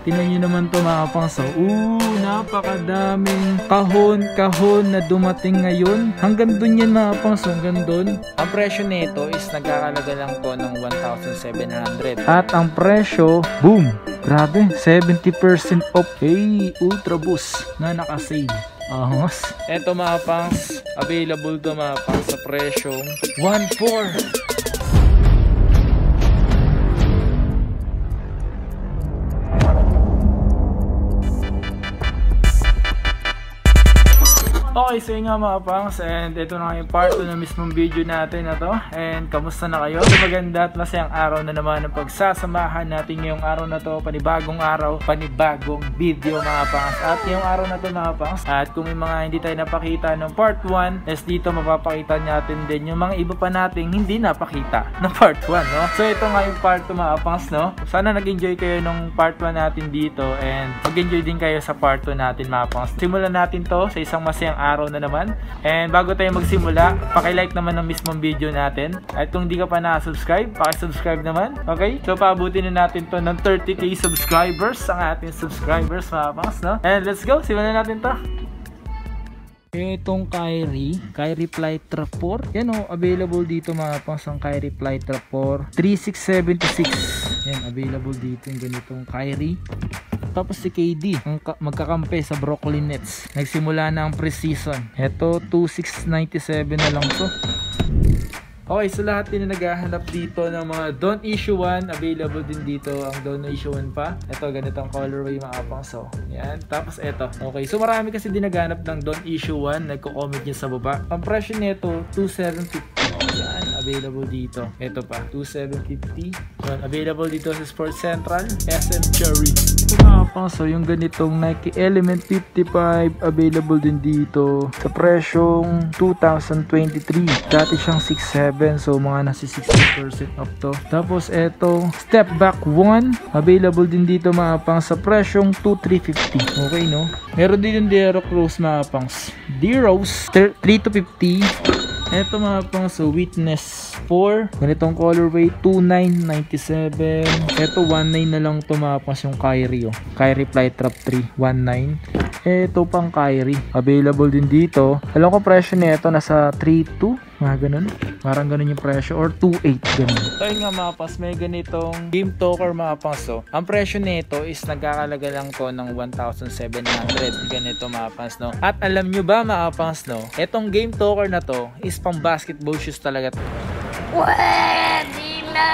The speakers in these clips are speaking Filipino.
Tingnan nyo naman to mga pangso. Napakadaming kahon na dumating ngayon. Hanggang dun yan mga pangso, hanggang dun. Ang presyo nito is nagkakalaga lang to ng 1,700. At ang presyo, boom! Grabe, 70% off. Hey, Ultra Boost na naka-sale. Ahos. Eto mga pangs, available to mga pangs sa presyong 1,400. Okay, so yun nga mga pangs, and ito na yung part 2 ng mismong video natin na to. And kamusta na kayo? Maganda at masayang araw na naman ang pagsasamahan natin ngayong araw na to. Panibagong araw, panibagong video mga pangs. At ngayong araw na to mga pangs, at kung may mga hindi tayo napakita ng part 1, is dito mapapakita natin din yung mga iba pa nating hindi napakita ng part 1, no? So ito nga yung part 2 mga pangs, no? Sana nag-enjoy kayo ng part 1 natin dito, and mag-enjoy din kayo sa part 2 natin mga pangs. Simulan natin to sa isang masayang araw na naman. And bago tayo magsimula, paki-like naman ng mismong video natin. At kung di ka pa na-subscribe, paki-subscribe naman. Okay? So paabutin na natin to ng 30k subscribers, ang ating subscribers mga pangs, no? And let's go, simulan natin to. Itong Kyrie Flytra 4. Yan o, available dito mga pangs ang Kyrie Flytra 4. 3676. Yan, available dito yung ganitong Kyrie. Tapos si KD, ang magkakampi sa Brooklyn Nets. Nagsimula na ang preseason. Ito, 2697 na lang to. Okay, so lahat din na naghahanap dito ng mga Don't Issue 1, available din dito ang Don't Issue 1 pa. Ito, ganitong colorway mga pangs. So, yan. Tapos ito. Okay, so marami kasi din naghahanap ng Don't Issue 1. Nagko-comment nyo sa baba. Ang presyo nito, 2,750. Yan, available dito. Ito pa, 2,750. So, available dito sa Sports Central, SM Cherry. Ito mga pangs, so yung ganitong Nike Element 55, available din dito sa presyong 2023. Dati siyang 6,700, so mga nasa 60% off to. Tapos ito, Step Back 1, available din dito mga pangs sa presyong 2,350. Okay, no? Meron din yung Derrick Rose mga pangs. D-Rose, 3,250. Eto mga pang, so Witness 4, ganitong colorway, 2,997. Eto 19 na lang to mga pang, yung Kyrie, oh. Kyrie Flytrap 3, 19. Eto pang Kyrie, available din dito. Alam ko presyo nito nasa 3,200, mga ganun. Parang ganun yung presyo, or 2,800 ganun. So yun nga mga pangs, may ganitong Game Talker mga pangs, so ang presyo nito is nagkakalaga lang to ng 1,700. Ganito mga pangs, no? At alam nyo ba mga pangs, no? Etong Game Talker na to is pang basketball shoes talaga to. Pwede na!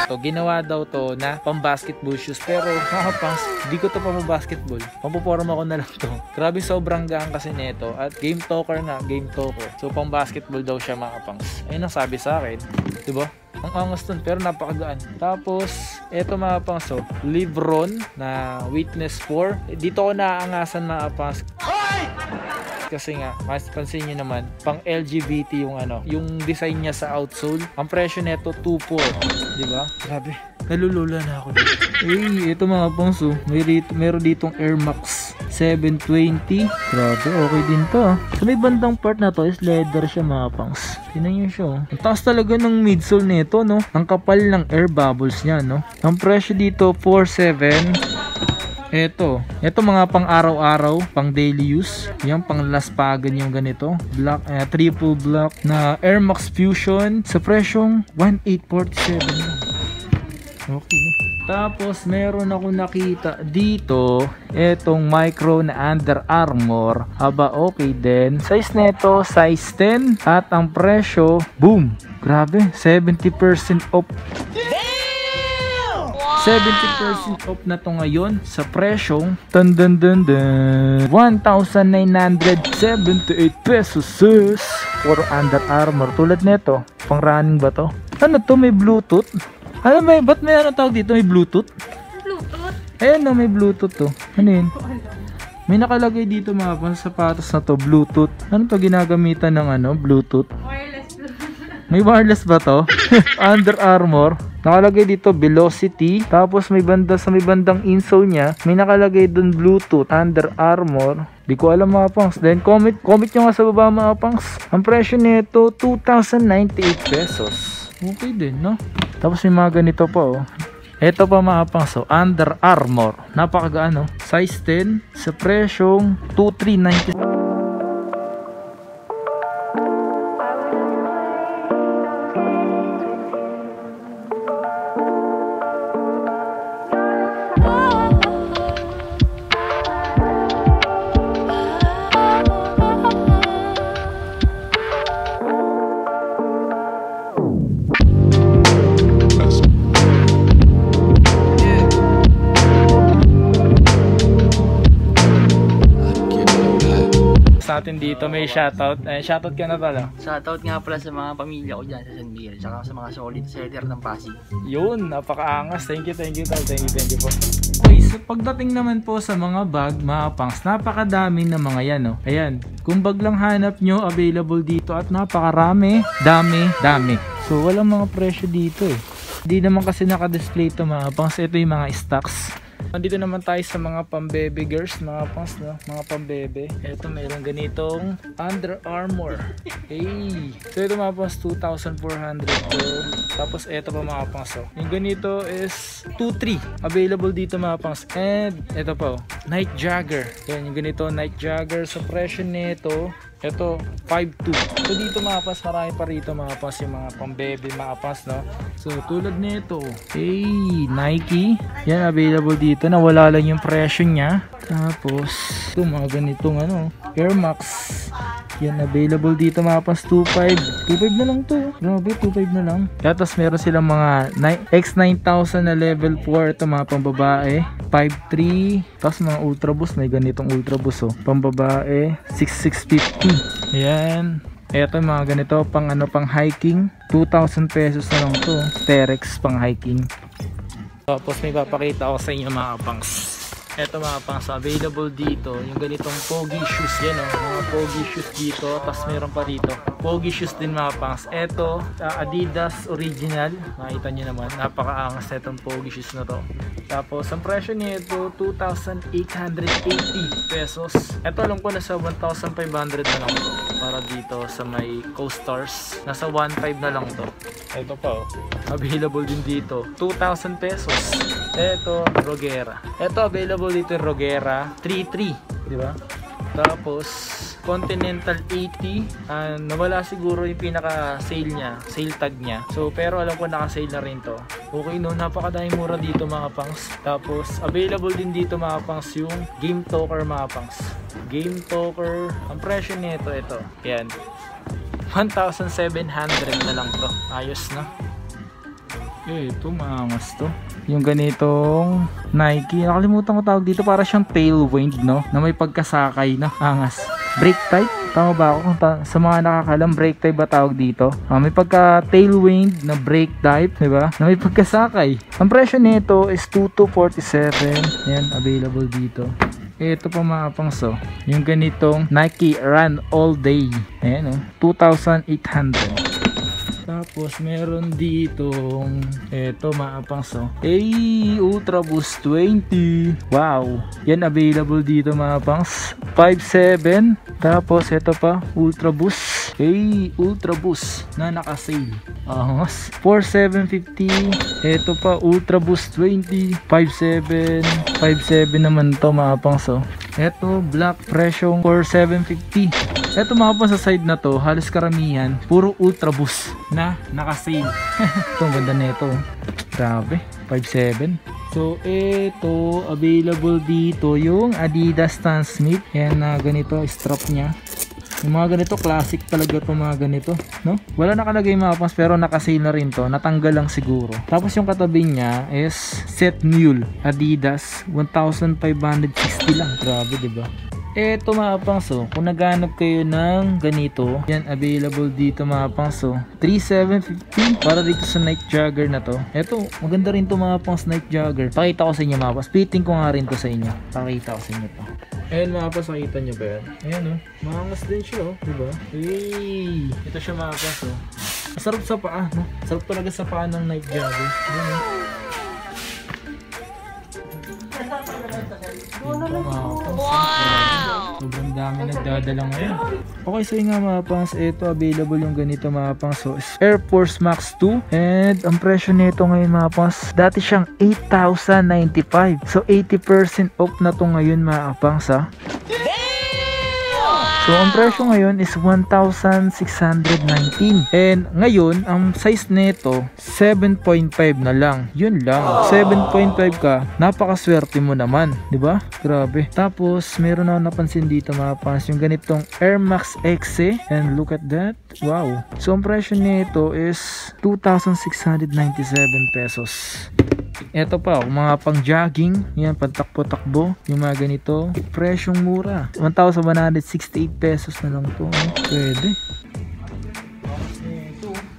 So, ginawa daw to na pang basketball shoes. Pero mga pangs, di ko to pa mo basketball. Pampuporma ko na lang to. Grabe, sobrang gaan kasi nito. At Game Talker nga, Game Talker. So, pang basketball daw siya mga pangs. Ayun ang sabi sa akin. Diba? Ang angas nun, pero napakagaan. Tapos, eto mga pangs, so, Livron na Witness 4. Dito ko naaangasan mga pangs. Kasi nga, mas pansin nyo naman, pang LGBT yung ano, yung design niya sa outsole. Ang presyo nito 2,400, di ba? Grabe, nalulula na ako dito. Ito mga pangs, oh, meron ditong Air Max 720. Grabe, okay din to. Sa may bandang part na to is leather siya mga pangs. Tingnan nyo siya, oh. Ang taas talaga ng midsole nito, no? Ang kapal ng air bubbles niya, no? Ang presyo dito 4,700. Ito mga pang araw-araw, pang daily use. Yan, pang laspagan yung ganito. Black, triple black na Air Max Fusion sa presyong 1,847. Okay, no? Tapos meron ako nakita dito, etong micro na Under Armour. Aba, okay din. Size nito, size 10. At ang presyo, boom! Grabe, 70% off. 70% off na to ngayon sa presyong 1,978 pesos for Under Armour. Tulad nito, pang running ba to? Ano to, may Bluetooth? Ano may, ba't may ano tawag dito? May Bluetooth? Bluetooth? Ayan no, may Bluetooth to. Ano yun? May nakalagay dito mga sapatos na to, Bluetooth. Ano to ginagamitan ng ano, Bluetooth? Wireless Bluetooth. May wireless ba to? Under Armour. Nakalagay dito Velocity. Tapos may banda sa may bandang insole niya, may nakalagay dun Bluetooth, Under Armour. Di ko alam mga pangs. Then comment nyo nga sa baba mga pangs. Ang presyo nito 2,098 pesos. Okay din, no? Tapos may mga ganito pa, oh. Ito pa mga pangs, Under Armour. Napakagaan, no? Size 10 sa presyong 2,390. Natin dito may shoutout. Shoutout ka na pala. Shoutout nga pala sa mga pamilya ko dyan sa San Miguel, tsaka sa mga solid seller ng Pasig. Yun, napakaangas. Thank you po. Okay, so pagdating naman po sa mga bag, mga pangs, napakadami na mga yan, no? Ayan, kung bag lang hanap nyo, available dito at napakarami, dami. So walang mga presyo dito eh. Hindi naman kasi naka-display ito mga pangs. Ito yung mga stocks. Nandito naman tayo sa mga pambebe girls, mga pangs, no? Mga pambebe. Ito mayroong ganitong Under Armour. Hey! So ito mga pangs, 2,400 to. Tapos ito pa mga pangs, oh. Yung ganito is 2,300. Available dito mga pangs. And ito pa, oh, Night Jagger. Yan, yung ganito Night Jagger. So presyo nito, ito 5,200. So dito mga pas, marami pa rito mga pas, yung mga pambebe mga pas, no? So tulad nito, hey, Nike. Yan, available dito. Nawala lang yung presyo niya. Tapos ito mga ganitong ano, Air Max. Yan, available dito mga pas, 2,500. 2,500 na lang to. Grabe, 2,500 na lang. Tapos meron silang mga X9000 na level 4. Ito mga pambabae, 5,300. Tapos mga Ultra Boost, may ganitong Ultra Boost, oh. Pambabae, 6,650. Yan. Eto mga ganito, pang ano, pang hiking, 2,000 pesos na lang to. Terex pang hiking. Tapos may papakita ako sa inyo mga pangs. Eto mga pangs, available dito yung ganitong pogi shoes. Yan, oh, mga pogi shoes dito. Tapos meron pa dito pogi shoes din mga pangs. Eto, Adidas original. Makita nyo naman, napakaangas na itong pogi shoes na to. Tapos ang presyo nito 2,880 pesos. Eto alam ko nasa 1,500 na lang to. Para dito sa may Co-Stars, nasa 1,500 na lang to. Eto pa, oh, available din dito 2,000 pesos. Eto, Rogera. Eto available dito yung Rogera 3,300, di ba? Tapos Continental 80, nawala siguro yung pinaka sale niya, sale tag niya. So pero alam ko naka-sale na rin to. Okay, no, napakadaming mura dito mga pangs. Tapos available din dito mga pangs yung Game Talker mga pangs. Game Talker, ang presyo nito ito. Yan. 1,700 na lang to. Ayos na. Ito maangas to. Yung ganitong Nike, nakalimutan ko tawag dito, para siyang tailwind, no, na may pagkasakay na angas. Brake type, tama ba ako? Sa mga nakakalam, brake type ba tawag dito? May pagka tailwind na brake type, di ba, na may pagkasakay. Ang presyo nito is 2,247. Yan, available dito. Ito pa mga pangso, yung ganitong Nike Run All Day. Ayan, 2,800. Tapos meron ditong eto mga pangso, Ultra Boost 20. Wow, yan available dito mga pangs, 5,700. Tapos ito pa, Ultra Boost, Ultra Boost na naka-sale, 4,750. Ito pa, Ultra Boost 20, 5,700. 5,700 naman to mga pangso. Ito, black, presyong 4,750. Ito mga po sa side na to, halos karamihan puro Ultra Boost na naka-sale. Ito, ang ganda nito. Grabe, 5,700. So ito, available dito yung Adidas Stan Smith. Yan na ganito, strap nya. Yung mga ganito, classic talaga itong mga ganito, no? Wala nakalagay mga pas, pero naka-sale na rin to. Natanggal lang siguro. Tapos yung katabi niya is Set Mule Adidas, 1,560 lang. Grabe, diba? Eto mga pangso, kung naghanap kayo ng ganito, yan available dito mga pangso, 3,750 para dito sa Night Jagger na to. Eto, maganda rin to mga pangs, Night Jagger. Pakita ko sa inyo mga pas, fitting ko nga rin to sa inyo. Pakita ko sa inyo to. Ayan mga pas, nakita nyo ba yan? Ayan o, maangas din siya o, diba? Hey, ito siya mga pas o. Masarap sa paa, no? Sarap talaga sa paa ng Night Jagger. Ayan o. Wow! Sobrang dami nagdadala ngayon. Okay, so yun nga mga pangs, ito available yung ganito mga pangs. So Air Force Max 2 and ang presyo nito ngayon mga pangs, dati siyang 8,095. So 80% off na to ngayon mga pangs ha. So, ang presyo ngayon is 1,619. And ngayon, ang size nito, 7.5 na lang. Yun lang. 7.5 ka, napakaswerte mo naman. 'Di ba? Grabe. Tapos, meron ako napansin dito mga fans, yung ganitong Air Max XC. And look at that. Wow. So, ang presyo nito is 2,697 pesos. Ito pa, mga pang jogging, yan, pantakbo-takbo, yung mga ganito, presyong mura, 1,168 pesos na lang to. Pwede.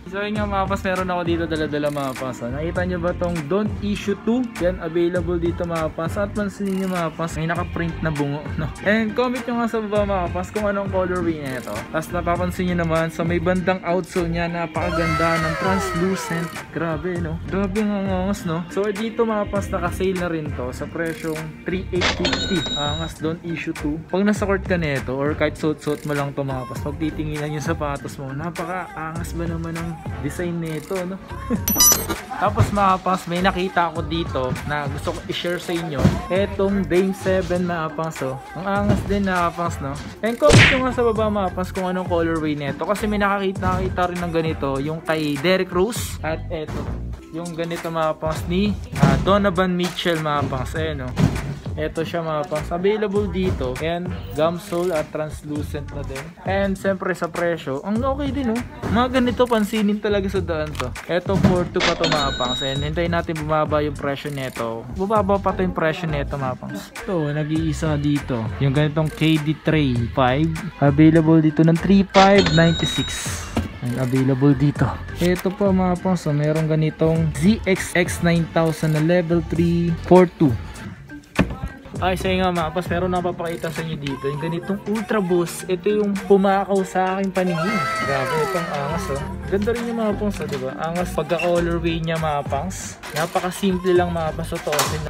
So yun nga mga pas, meron ako dito dala-dala mga pas. Nakita nyo ba tong Don't Issue 2? Yan, available dito mga pas. At pansin nyo mga pas, may naka-print na bungo, no? And comment nyo nga sa baba mga pas kung anong colorway na ito. Tapos napapansin nyo naman sa may bandang outsole niya, napakaganda ng translucent. Grabe, no? Grabe nga angas, no? So dito mga pas, naka-sale na rin to sa presyong 3,850. Angas Don't Issue 2. Pag nasa court ka nito or kahit suot-suot mo lang to mga pas, pag titinginan yung sapatos mo, napaka-angas ba naman ng design nito, no? Tapos mga pas, may nakita ako dito na gusto ko i-share sa inyo. Etong Dame 7 mga pas, oh. Ang angas din mga pas, no? And comment nyo nga sa baba mga pas kung anong colorway nito. Kasi may nakita rin ng ganito, yung kay Derrick Rose. At eto, yung ganito mga pas ni Donovan Mitchell mga pas. Ayan, no? Ito siya mga pangs. Available dito. Ayan, gum sole at translucent na din. And siyempre sa presyo, ang okay din oh. Mga ganito pansinin talaga sa daan to. Ito 4.2 pa to mga pangs. And hintayin natin bumaba yung presyo nito. Bumaba pa to yung presyo nito mga pangs. Ito, nag-iisa dito. Yung ganitong KD Tray 5. Available dito ng 3,596. And available dito. Ito pa mga pangs. So, merong ganitong ZXX 9000 na level 3 4.2. Ay, sa'yo nga mga pas, meron na papakita sa inyo dito yung ganitong Ultra Boost. Ito yung pumakaw sa aking paningin. Grabe, itong angas oh. Ganda rin yung mga pangs, diba? Angas pagka-colorway niya mga pangs. Napaka-simple lang mga pangs.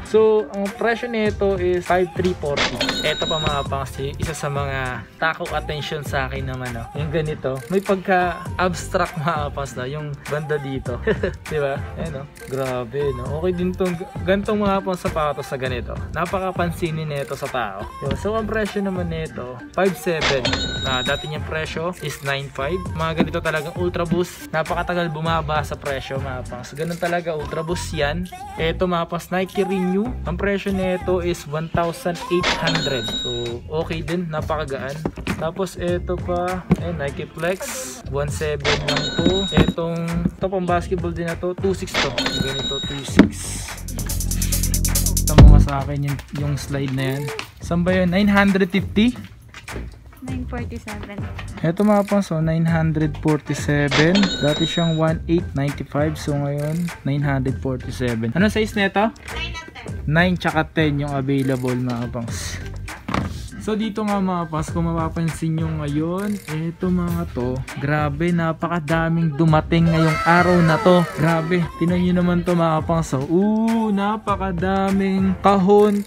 So, ang presyo nito is 5,340. Ito pa mga pangs, isa sa mga takaw attention sa akin naman oh. Yung ganito, may pagka-abstract mga pangs na yung banda dito. Diba? Ayan oh. Grabe no. Okay din tong gantong mga pangs sapatos sa ganito. Napaka-pansinin nito sa tao. Diba? So, ang presyo naman nito 5,700. Dati niyang presyo is 9,500. Mga ganito talagang Ultra Boost. Napakatagal bumaba sa presyo mga pangs. Ganun talaga Ultra Boost yan. Ito mga pangs, Nike Renew. Ang presyo nito is 1,800. So okay din, napakagaan. Tapos ito pa, Nike Flex 1,700 lang to. Ito pang basketball din na to, 2,600 to. Ganito 2,600. Ito mga sa akin yung slide na yan. Saan ba yun? 950? 947. Ito mga pangs, 947. Dati siyang 1,895. So ngayon, 947. Ano size nito? 9 tsaka 10 yung available mga pangs. So dito nga mga pas, kung mapapansin nyo ngayon, eto mga to, grabe, napakadaming dumating ngayong araw na to. Grabe, tinan nyo naman to mga pas. Napakadaming kahon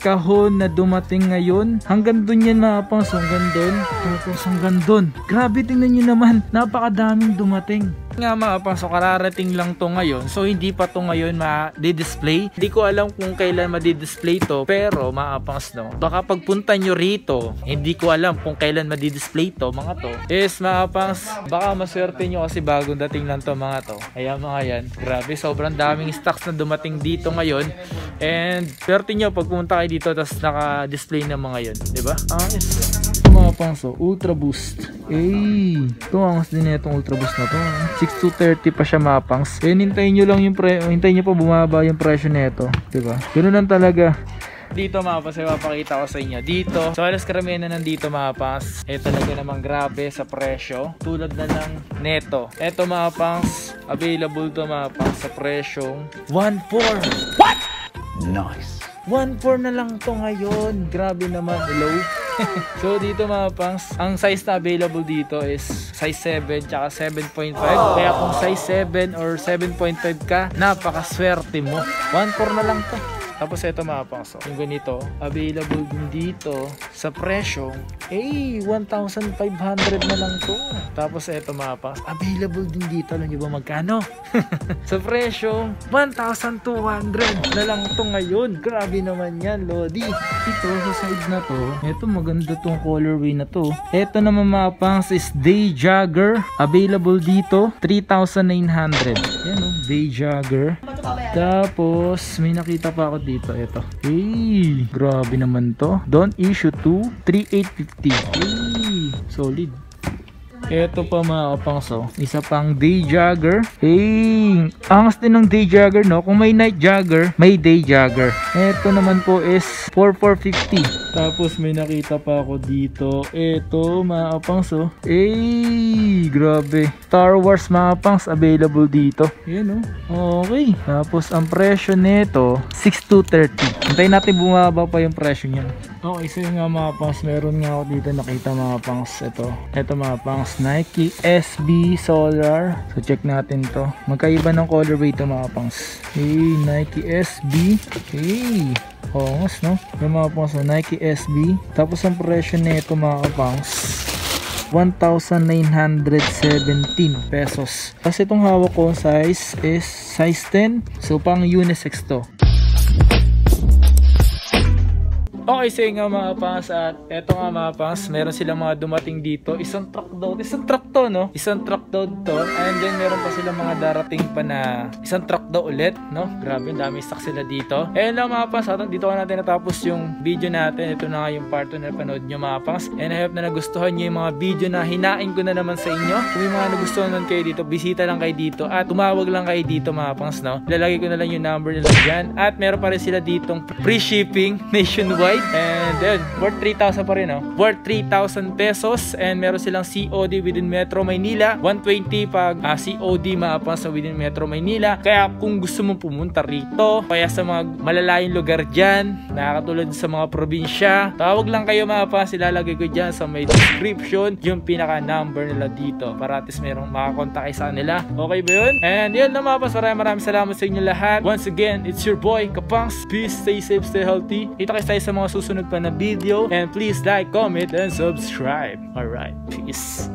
na dumating ngayon. Hanggang dun yan mga pas, hanggang dun. Tapos hanggang dun. Grabe, tingnan nyo naman, napakadaming dumating. Nga mga paso, kararating lang to ngayon. So hindi pa to ngayon ma-display. Hindi ko alam kung kailan ma-display to. Pero mga pangs, no, baka pagpunta nyo rito, hindi ko alam kung kailan ma-display to mga to. Is mga pangs, baka maswerte nyo kasi bagong dating lang to mga to. Kaya mga yan, grabe, sobrang daming stocks na dumating dito ngayon. And swerte nyo pag pumunta kayo dito tapos naka-display ng mga yun, diba? Yes. Mga pangso, Ultra Boost. Ito angas din na itong Ultra Boost na to. 6,230 pa siya mga pangs. Hintayin nyo lang yung hintayin nyo pa bumaba yung presyo nito, diba? Ganoon lang talaga. Dito mga pas, papakita ko sa inyo. Dito, so halos karamihan na nandito mga pas. Talaga namang grabe sa presyo. Tulad na lang neto. Ito mga pangs, available to mga pangs sa presyong 1,400. What? Nice. 1,400 na lang to ngayon. Grabe naman. Hello? So dito mga pangs, ang size na available dito is size 7 tsaka 7.5. Kaya kung size 7 or 7.5 ka, napakaswerte mo. 1,400 na lang to. Tapos ito mga pangs, yung ganito, available din dito sa presyo, 1,500 na lang to. Tapos ito mga pangs, available din dito, alam nyo ba magkano? Sa presyo, 1,200 na lang to ngayon. Grabe naman yan, Lodi. Ito, sa side na to, ito maganda tong colorway na to. Ito naman mga pangs is Day Jogger. Available dito, 3,900. Yan o, Day Jogger. Tapos, may nakita pa ako dito. Ito. Grabe naman to. Don't issue to 3,850. Solid. Ito pa mga kapangso, isa pang Day Jogger. Angas din ng Day Jogger, no? Kung may Night Jogger, may Day Jogger. Ito naman po is 4,450. Tapos may nakita pa ako dito. Ito mga kapangso, grabe. Star Wars mga kapangs, available dito. Yan, no? Okay. Tapos ang presyo nito, 6,230. Hintayin natin bumaba pa yung presyo niyan. Okay, so yung mga pangs, meron nga ako dito nakita mga pangs. Ito mga pangs, Nike SB Solar. So check natin to. Magkaiba ng colorway ito mga pangs. Nike SB. Hongas, no? Yung mga pangs, Nike SB. Tapos ang presyo nito mga pangs, 1,917 pesos. Kasi itong hawak ko size is size 10. So pang unisex to. Okay, so nga mga pangs, at eto nga mga pangs, meron silang mga dumating dito. Isang truck to, no? Isang truck daw to. And then meron pa silang mga darating pa na isang truck daw ulit, no? Grabe, dami stock sila dito. And lang mga pangs, dito ka natin natapos yung video natin. Ito na nga yung part 2 na napanood nyo mga pangs. And I hope na nagustuhan nyo yung mga video na hinain ko na naman sa inyo. Kung yung mga nagustuhan nun kayo dito, bisita lang kayo dito at tumawag lang kayo dito mga pangs, no? Lalagay ko na lang yung number nila dyan. At meron pa rin sila ditong free shipping nationwide. And then, worth 3,000 pa rin, no? Worth 3,000 pesos. And meron silang COD within Metro Maynila. 120 pag COD maapan sa within Metro Maynila. Kaya kung gusto mong pumunta rito, kaya sa mga malalayong lugar dyan, nakakatulad sa mga probinsya, tawag lang kayo maapan. Silalagay ko dyan sa may description yung pinaka number nila dito. Para at least merong makakontak kayo sa kanila. Okay ba yun? And yun na maapan. Maraming salamat sa inyo lahat. Once again, it's your boy, Kapangs. Peace, stay safe, stay healthy. Kita kayo sa mga susunod pa na video, and please like, comment, and subscribe. Alright, peace.